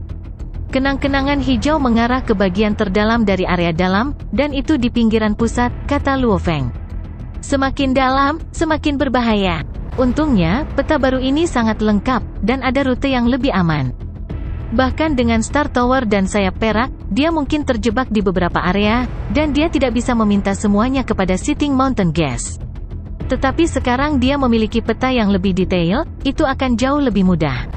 Kenang-kenangan hijau mengarah ke bagian terdalam dari area dalam, dan itu di pinggiran pusat, kata Luo Feng. Semakin dalam, semakin berbahaya. Untungnya, peta baru ini sangat lengkap, dan ada rute yang lebih aman. Bahkan dengan Star Tower dan sayap perak, dia mungkin terjebak di beberapa area, dan dia tidak bisa meminta semuanya kepada Sitting Mountain Gas. Tetapi sekarang dia memiliki peta yang lebih detail, itu akan jauh lebih mudah.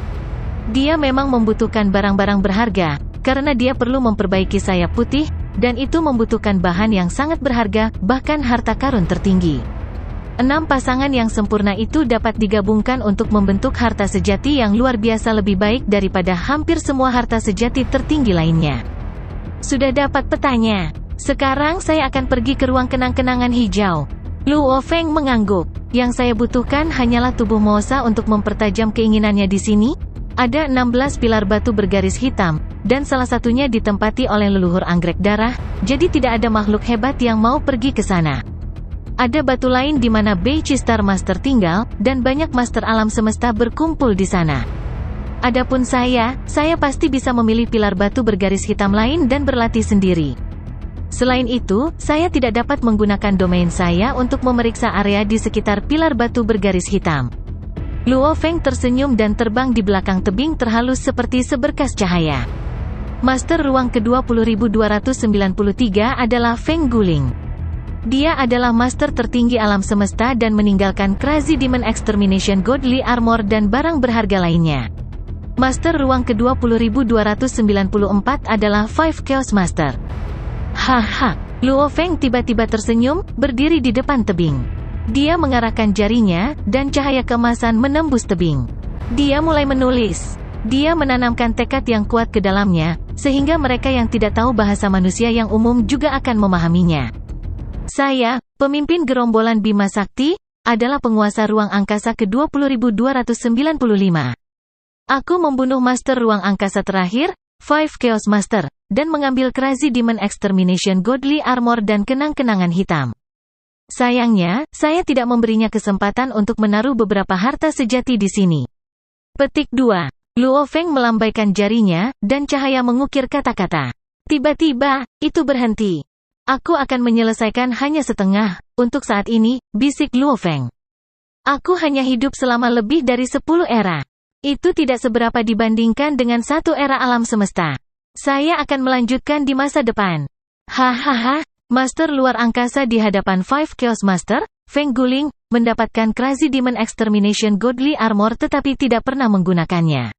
Dia memang membutuhkan barang-barang berharga, karena dia perlu memperbaiki sayap putih, dan itu membutuhkan bahan yang sangat berharga, bahkan harta karun tertinggi. 6 pasangan yang sempurna itu dapat digabungkan untuk membentuk harta sejati yang luar biasa lebih baik daripada hampir semua harta sejati tertinggi lainnya. Sudah dapat petanya. Sekarang saya akan pergi ke ruang kenang-kenangan hijau. Luo Feng mengangguk. Yang saya butuhkan hanyalah tubuh Mosa untuk mempertajam keinginannya di sini. Ada 16 pilar batu bergaris hitam, dan salah satunya ditempati oleh leluhur anggrek darah, jadi tidak ada makhluk hebat yang mau pergi ke sana. Ada batu lain di mana Beichi Star Master tinggal, dan banyak master alam semesta berkumpul di sana. Adapun saya pasti bisa memilih pilar batu bergaris hitam lain dan berlatih sendiri. Selain itu, saya tidak dapat menggunakan domain saya untuk memeriksa area di sekitar pilar batu bergaris hitam. Luo Feng tersenyum dan terbang di belakang tebing terhalus seperti seberkas cahaya. Master ruang ke-20.293 adalah Feng Guling. Dia adalah master tertinggi alam semesta dan meninggalkan Crazy Demon Extermination Godly Armor dan barang berharga lainnya. Master ruang ke-20.294 adalah Five Chaos Master. Haha, Luo Feng tiba-tiba tersenyum, berdiri di depan tebing. Dia mengarahkan jarinya, dan cahaya keemasan menembus tebing. Dia mulai menulis. Dia menanamkan tekad yang kuat ke dalamnya, sehingga mereka yang tidak tahu bahasa manusia yang umum juga akan memahaminya. Saya, pemimpin gerombolan Bima Sakti, adalah penguasa ruang angkasa ke-20.295. Aku membunuh master ruang angkasa terakhir, Five Chaos Master, dan mengambil Crazy Demon Extermination Godly Armor dan kenang-kenangan hitam. Sayangnya, saya tidak memberinya kesempatan untuk menaruh beberapa harta sejati di sini. Petik 2. Luo Feng melambaikan jarinya, dan cahaya mengukir kata-kata. Tiba-tiba, itu berhenti. Aku akan menyelesaikan hanya setengah, untuk saat ini, bisik Luo Feng. Aku hanya hidup selama lebih dari 10 era. Itu tidak seberapa dibandingkan dengan 1 era alam semesta. Saya akan melanjutkan di masa depan. Hahaha, Master luar angkasa di hadapan Five Chaos Master, Feng Guling, mendapatkan Crazy Demon Extermination Godly Armor tetapi tidak pernah menggunakannya.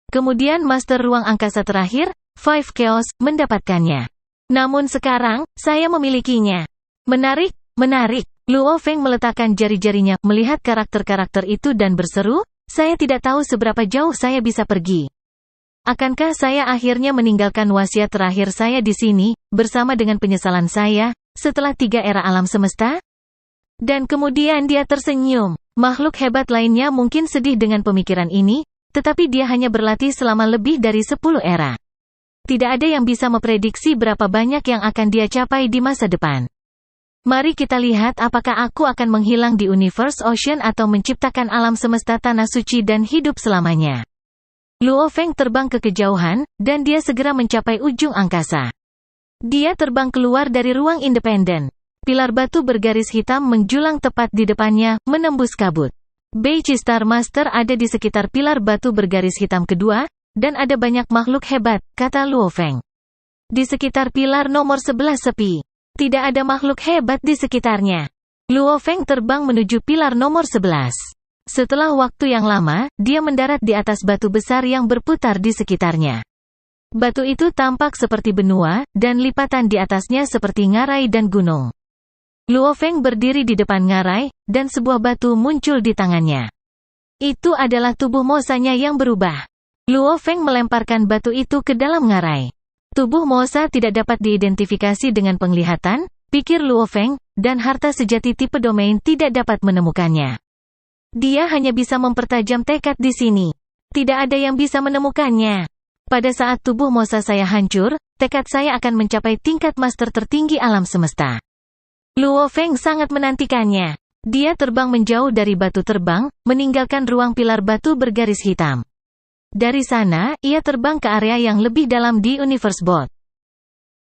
Kemudian Master ruang angkasa terakhir, Five Chaos, mendapatkannya. Namun sekarang, saya memilikinya. Menarik, menarik. Luo Feng meletakkan jari-jarinya, melihat karakter-karakter itu dan berseru, saya tidak tahu seberapa jauh saya bisa pergi. Akankah saya akhirnya meninggalkan wasiat terakhir saya di sini, bersama dengan penyesalan saya, setelah 3 era alam semesta? Dan kemudian dia tersenyum. Makhluk hebat lainnya mungkin sedih dengan pemikiran ini, tetapi dia hanya berlatih selama lebih dari 10 era. Tidak ada yang bisa memprediksi berapa banyak yang akan dia capai di masa depan. Mari kita lihat apakah aku akan menghilang di Universe Ocean atau menciptakan alam semesta tanah suci dan hidup selamanya. Luo Feng terbang ke kejauhan, dan dia segera mencapai ujung angkasa. Dia terbang keluar dari ruang independen. Pilar batu bergaris hitam menjulang tepat di depannya, menembus kabut. Beichi Star Master ada di sekitar pilar batu bergaris hitam kedua, dan ada banyak makhluk hebat, kata Luo Feng. Di sekitar pilar nomor 11 sepi. Tidak ada makhluk hebat di sekitarnya. Luo Feng terbang menuju pilar nomor 11. Setelah waktu yang lama, dia mendarat di atas batu besar yang berputar di sekitarnya. Batu itu tampak seperti benua, dan lipatan di atasnya seperti ngarai dan gunung. Luo Feng berdiri di depan ngarai, dan sebuah batu muncul di tangannya. Itu adalah tubuh Mosanya yang berubah. Luo Feng melemparkan batu itu ke dalam ngarai. Tubuh Mosa tidak dapat diidentifikasi dengan penglihatan, pikir Luo Feng, dan harta sejati tipe domain tidak dapat menemukannya. Dia hanya bisa mempertajam tekad di sini. Tidak ada yang bisa menemukannya. Pada saat tubuh Mosa saya hancur, tekad saya akan mencapai tingkat master tertinggi alam semesta. Luo Feng sangat menantikannya. Dia terbang menjauh dari batu terbang, meninggalkan ruang pilar batu bergaris hitam. Dari sana, ia terbang ke area yang lebih dalam di Universe Bot.